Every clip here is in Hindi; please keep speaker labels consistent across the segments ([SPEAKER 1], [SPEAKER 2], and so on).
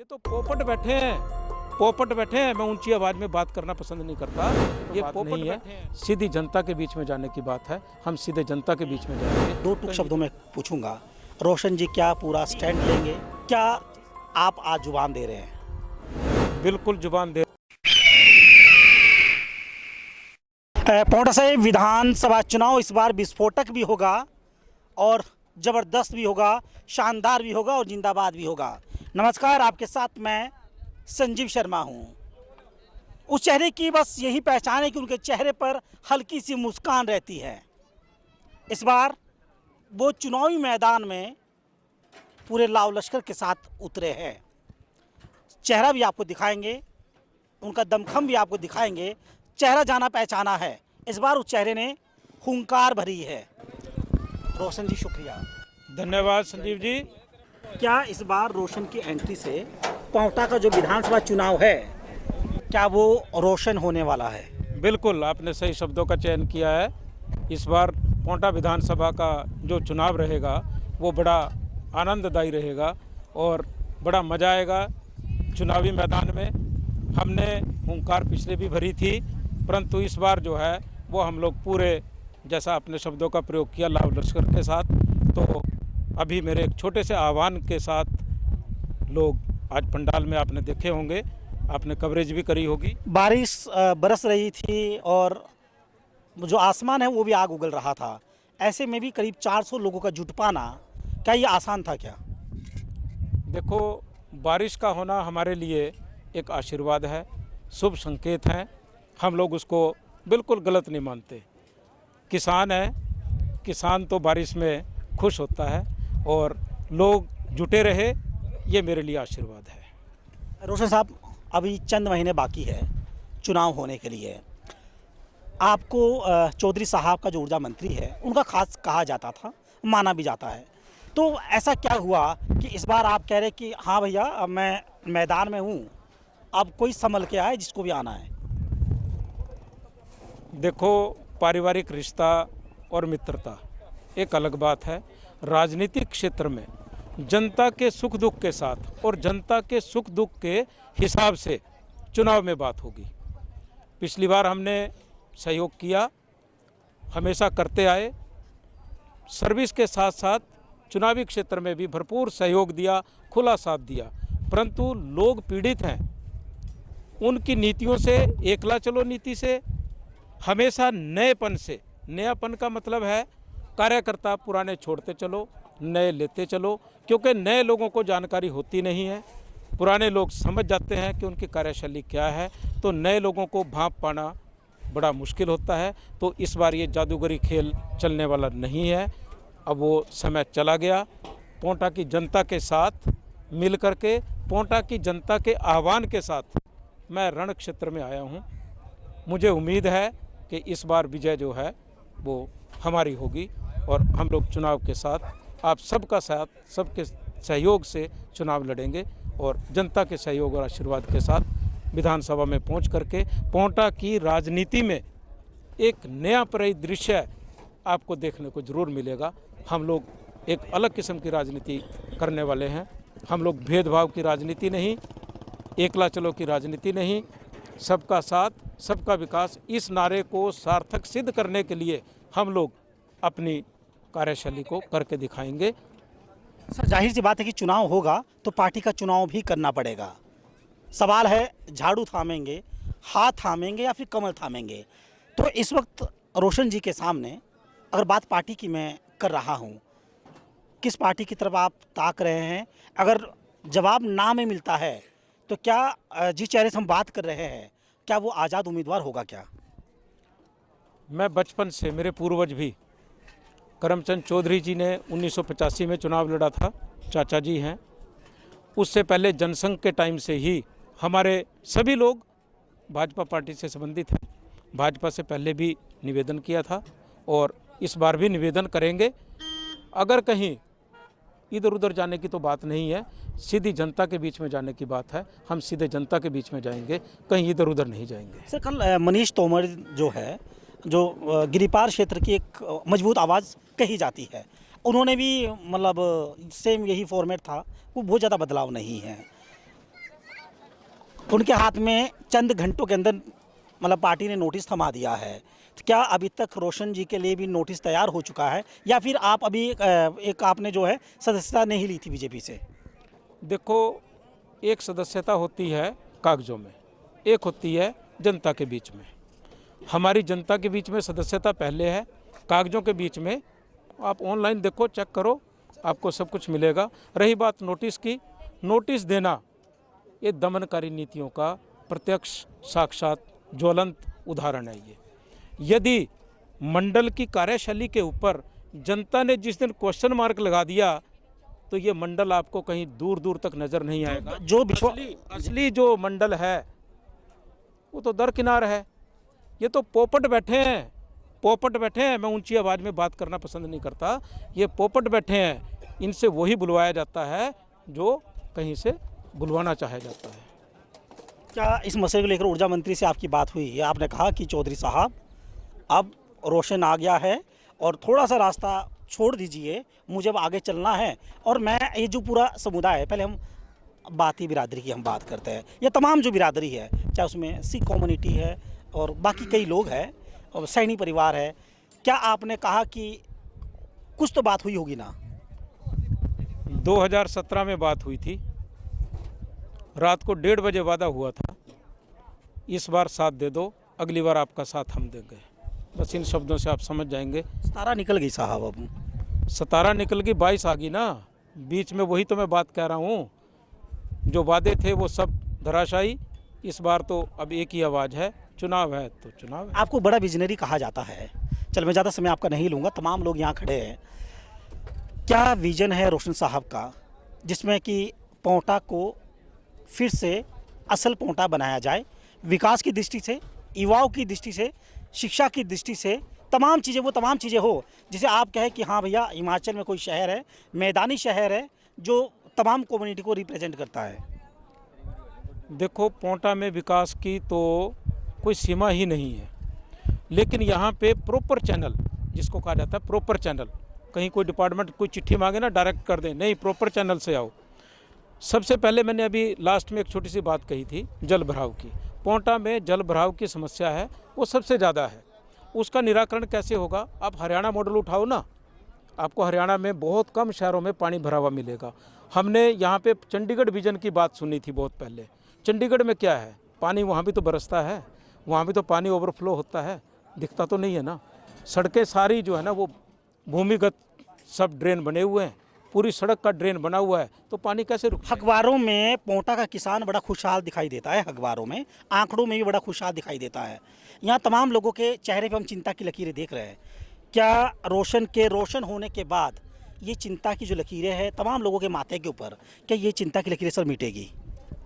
[SPEAKER 1] ये तो पोपट बैठे हैं। मैं ऊंची आवाज में बात करना पसंद नहीं करता। ये पोपट नहीं है, सीधी जनता के बीच में जाने की बात है। हम सीधे जनता के बीच में जाएंगे।
[SPEAKER 2] दो टूक शब्दों में पूछूंगा, रोशन जी क्या पूरा स्टैंड लेंगे? क्या आप आज जुबान दे रहे हैं?
[SPEAKER 1] बिल्कुल जुबान दे।
[SPEAKER 2] पौंटा साहिब विधानसभा चुनाव इस बार विस्फोटक भी होगा और ज़बरदस्त भी होगा, शानदार भी होगा और जिंदाबाद भी होगा। नमस्कार, आपके साथ मैं संजीव शर्मा हूं। उस चेहरे की बस यही पहचान है कि उनके चेहरे पर हल्की सी मुस्कान रहती है। इस बार वो चुनावी मैदान में पूरे लाव लश्कर के साथ उतरे हैं। चेहरा भी आपको दिखाएंगे, उनका दमखम भी आपको दिखाएंगे। चेहरा जाना पहचाना है। इस बार उस चेहरे ने हुंकार भरी है। रोशन जी शुक्रिया।
[SPEAKER 1] धन्यवाद संजीव जी।
[SPEAKER 2] क्या इस बार रोशन की एंट्री से पौंटा का जो विधानसभा चुनाव है, क्या वो रोशन होने वाला है?
[SPEAKER 1] बिल्कुल आपने सही शब्दों का चयन किया है। इस बार पौंटा विधानसभा का जो चुनाव रहेगा वो बड़ा आनंददायी रहेगा और बड़ा मज़ा आएगा। चुनावी मैदान में हमने हुंकार पिछले भी भरी थी, परंतु इस बार जो है वो हम लोग पूरे, जैसा अपने शब्दों का प्रयोग किया, लाव लश्कर के साथ। तो अभी मेरे एक छोटे से आह्वान के साथ लोग आज पंडाल में आपने देखे होंगे, आपने कवरेज भी करी होगी।
[SPEAKER 2] बारिश बरस रही थी और जो आसमान है वो भी आग उगल रहा था। ऐसे में भी करीब 400 लोगों का जुट पाना, क्या ये आसान था क्या?
[SPEAKER 1] देखो, बारिश का होना हमारे लिए एक आशीर्वाद है, शुभ संकेत है। हम लोग उसको बिल्कुल गलत नहीं मानते। किसान है, किसान तो बारिश में खुश होता है और लोग जुटे रहे, ये मेरे लिए आशीर्वाद है।
[SPEAKER 2] रोशन साहब, अभी चंद महीने बाकी है चुनाव होने के लिए। आपको चौधरी साहब का जो ऊर्जा मंत्री है उनका खास कहा जाता था, माना भी जाता है। तो ऐसा क्या हुआ कि इस बार आप कह रहे कि हाँ भैया अब मैं मैदान में हूँ, अब कोई संभल के आए जिसको भी आना है?
[SPEAKER 1] देखो, पारिवारिक रिश्ता और मित्रता एक अलग बात है। राजनीतिक क्षेत्र में जनता के सुख दुख के साथ और जनता के सुख दुख के हिसाब से चुनाव में बात होगी। पिछली बार हमने सहयोग किया, हमेशा करते आए। सर्विस के साथ साथ चुनावी क्षेत्र में भी भरपूर सहयोग दिया, खुला साथ दिया। परंतु लोग पीड़ित हैं उनकी नीतियों से, एकला चलो नीति से। हमेशा नएपन से, नयापन का मतलब है कार्यकर्ता पुराने छोड़ते चलो, नए लेते चलो, क्योंकि नए लोगों को जानकारी होती नहीं है। पुराने लोग समझ जाते हैं कि उनकी कार्यशैली क्या है, तो नए लोगों को भांप पाना बड़ा मुश्किल होता है। तो इस बार ये जादूगरी खेल चलने वाला नहीं है। अब वो समय चला गया। पौंटा की जनता के साथ मिल करके, पौंटा की जनता के आह्वान के साथ मैं रण क्षेत्र में आया हूँ। मुझे उम्मीद है कि इस बार विजय जो है वो हमारी होगी और हम लोग चुनाव के साथ आप सबका साथ, सबके सहयोग से चुनाव लड़ेंगे और जनता के सहयोग और आशीर्वाद के साथ विधानसभा में पहुंच करके पौंटा की राजनीति में एक नया परिदृश्य आपको देखने को ज़रूर मिलेगा। हम लोग एक अलग किस्म की राजनीति करने वाले हैं। हम लोग भेदभाव की राजनीति नहीं, एकला चलो की राजनीति नहीं, सबका साथ सबका विकास, इस नारे को सार्थक सिद्ध करने के लिए हम लोग अपनी कार्यशैली को करके दिखाएंगे।
[SPEAKER 2] सर, जाहिर सी बात है कि चुनाव होगा तो पार्टी का चुनाव भी करना पड़ेगा। सवाल है, झाड़ू थामेंगे, हाथ थामेंगे या फिर कमल थामेंगे? तो इस वक्त रोशन जी के सामने अगर बात पार्टी की मैं कर रहा हूँ, किस पार्टी की तरफ आप ताक रहे हैं? अगर जवाब ना में मिलता है तो क्या जिस चेहरे से हम बात कर रहे हैं, क्या वो आज़ाद उम्मीदवार होगा क्या?
[SPEAKER 1] मैं बचपन से, मेरे पूर्वज भी, करमचंद चौधरी जी ने 1985 में चुनाव लड़ा था, चाचा जी हैं। उससे पहले जनसंघ के टाइम से ही हमारे सभी लोग भाजपा पार्टी से संबंधित हैं। भाजपा से पहले भी निवेदन किया था और इस बार भी निवेदन करेंगे। अगर कहीं इधर उधर जाने की तो बात नहीं है, सीधी जनता के बीच में जाने की बात है। हम सीधे जनता के बीच में जाएंगे, कहीं इधर उधर नहीं जाएंगे।
[SPEAKER 2] सर, कल मनीष तोमर जो है, जो गिरिपार क्षेत्र की एक मजबूत आवाज़ कही जाती है, उन्होंने भी मतलब सेम यही फॉर्मेट था, वो बहुत ज़्यादा बदलाव नहीं है। उनके हाथ में चंद घंटों के अंदर मतलब पार्टी ने नोटिस थमा दिया है। तो क्या अभी तक रोशन जी के लिए भी नोटिस तैयार हो चुका है, या फिर आप अभी एक आपने जो है सदस्यता नहीं ली थी बीजेपी से?
[SPEAKER 1] देखो, एक सदस्यता होती है कागजों में, एक होती है जनता के बीच में। हमारी जनता के बीच में सदस्यता पहले है, कागजों के बीच में आप ऑनलाइन देखो, चेक करो, आपको सब कुछ मिलेगा। रही बात नोटिस की, नोटिस देना ये दमनकारी नीतियों का प्रत्यक्ष साक्षात ज्वलंत उदाहरण है। ये यदि मंडल की कार्यशैली के ऊपर जनता ने जिस दिन क्वेश्चन मार्क लगा दिया तो ये मंडल आपको कहीं दूर दूर तक नजर नहीं आएगा।
[SPEAKER 2] जो
[SPEAKER 1] असली जो मंडल है वो तो दरकिनार है। ये तो पोपट बैठे हैं, पोपट बैठे हैं। मैं ऊंची आवाज़ में बात करना पसंद नहीं करता। ये पोपट बैठे हैं, इनसे वही बुलवाया जाता है जो कहीं से बुलवाना चाहा जाता है।
[SPEAKER 2] क्या इस मसले को लेकर ऊर्जा मंत्री से आपकी बात हुई? आपने कहा कि चौधरी साहब अब रोशन आ गया है और थोड़ा सा रास्ता छोड़ दीजिए, मुझे अब आगे चलना है। और मैं ये जो पूरा समुदाय है, पहले हम बाती बिरादरी की हम बात करते हैं, ये तमाम जो बिरादरी है, चाहे उसमें सिख कम्युनिटी है और बाकी कई लोग हैं और सैनी परिवार है, क्या आपने कहा कि कुछ तो बात हुई होगी ना?
[SPEAKER 1] 2017 में बात हुई थी, रात को 1:30 बजे वादा हुआ था, इस बार साथ दे दो, अगली बार आपका साथ हम देंगे। बस इन शब्दों से आप समझ जाएंगे।
[SPEAKER 2] 17 निकल गई साहब, अब
[SPEAKER 1] 17 निकल गई, 22 आ गई ना बीच में। वही तो मैं बात कह रहा हूँ, जो वादे थे वो सब धराशायी। इस बार तो अब एक ही आवाज़ है, चुनाव है तो चुनाव है।
[SPEAKER 2] आपको बड़ा विजनरी कहा जाता है। चल, मैं ज़्यादा समय आपका नहीं लूँगा, तमाम लोग यहाँ खड़े हैं। क्या विजन है रोशन साहब का जिसमें कि पोंटा को फिर से असल पोंटा बनाया जाए, विकास की दृष्टि से, युवाओं की दृष्टि से, शिक्षा की दृष्टि से, तमाम चीज़ें हो जिसे आप कहें कि हाँ भैया, हिमाचल में कोई शहर है, मैदानी शहर है जो तमाम कम्युनिटी को रिप्रेजेंट करता है?
[SPEAKER 1] देखो, पोंटा में विकास की तो कोई सीमा ही नहीं है, लेकिन यहाँ पे प्रॉपर चैनल, जिसको कहा जाता है प्रॉपर चैनल, कहीं कोई डिपार्टमेंट कोई चिट्ठी मांगे ना डायरेक्ट कर दे, नहीं, प्रॉपर चैनल से आओ। सबसे पहले मैंने अभी लास्ट में एक छोटी सी बात कही थी जल भराव की। पोंटा में जल भराव की समस्या है, वो सबसे ज़्यादा है। उसका निराकरण कैसे होगा? आप हरियाणा मॉडल उठाओ ना, आपको हरियाणा में बहुत कम शहरों में पानी भरा हुआ मिलेगा। हमने यहाँ पे चंडीगढ़ विजन की बात सुनी थी बहुत पहले। चंडीगढ़ में क्या है, पानी वहाँ भी तो बरसता है, वहाँ भी तो पानी ओवरफ्लो होता है, दिखता तो नहीं है ना। सड़कें सारी जो है ना वो भूमिगत सब ड्रेन बने हुए हैं, पूरी सड़क का ड्रेन बना हुआ है, तो पानी कैसे रुक?
[SPEAKER 2] अखबारों में पोंटा का किसान बड़ा खुशहाल दिखाई देता है, अखबारों में, आंकड़ों में भी बड़ा खुशहाल दिखाई देता है। यहाँ तमाम लोगों के चेहरे पे हम चिंता की लकीरें देख रहे हैं। क्या रोशन होने के बाद ये चिंता की जो लकीरें हैं तमाम लोगों के माथे के ऊपर, क्या ये चिंता की लकीरें सर मिटेगी?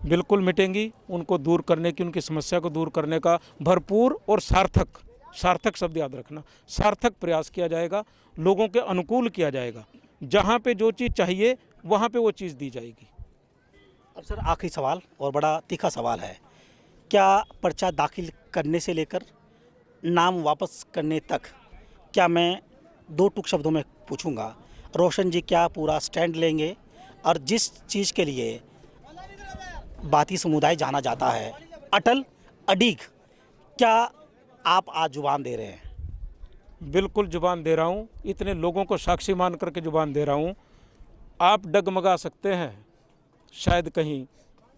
[SPEAKER 1] बिल्कुल मिटेंगी। उनको दूर करने की, उनकी समस्या को दूर करने का भरपूर और सार्थक शब्द याद रखना, सार्थक प्रयास किया जाएगा, लोगों के अनुकूल किया जाएगा। जहाँ पे जो चीज़ चाहिए वहाँ पे वो चीज़ दी जाएगी।
[SPEAKER 2] अब सर आखिरी सवाल, और बड़ा तीखा सवाल है, क्या पर्चा दाखिल करने से लेकर नाम वापस करने तक, क्या मैं दो टूक शब्दों में पूछूंगा, रोशन जी क्या पूरा स्टैंड लेंगे? और जिस चीज़ के लिए बाती समुदाय जाना जाता है, अटल अडीग, क्या आप आज जुबान दे रहे हैं?
[SPEAKER 1] बिल्कुल जुबान दे रहा हूँ, इतने लोगों को साक्षी मान करके जुबान दे रहा हूँ। आप डगमगा सकते हैं शायद कहीं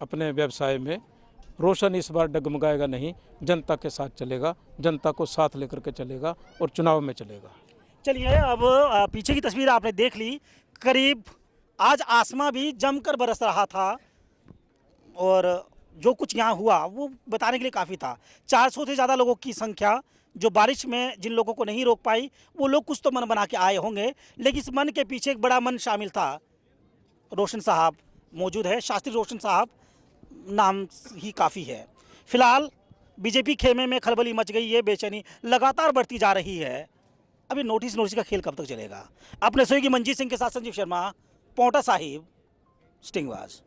[SPEAKER 1] अपने व्यवसाय में, रोशन इस बार डगमगाएगा नहीं, जनता के साथ चलेगा, जनता को साथ लेकर के चलेगा और चुनाव में चलेगा।
[SPEAKER 2] चलिए, अब पीछे की तस्वीर आपने देख ली। करीब आज आसमां भी जमकर बरस रहा था और जो कुछ यहाँ हुआ वो बताने के लिए काफ़ी था। 400 से ज़्यादा लोगों की संख्या, जो बारिश में जिन लोगों को नहीं रोक पाई, वो लोग कुछ तो मन बना के आए होंगे, लेकिन इस मन के पीछे एक बड़ा मन शामिल था। रोशन साहब मौजूद है, शास्त्री रोशन साहब नाम ही काफ़ी है। फिलहाल बीजेपी खेमे में खलबली मच गई है, बेचैनी लगातार बढ़ती जा रही है। अभी नोटिस का खेल कब तक चलेगा? अपने सहयोगी मंजीत सिंह के साथ संजीव शर्मा, पोंटा साहिब, स्टिंगबाज।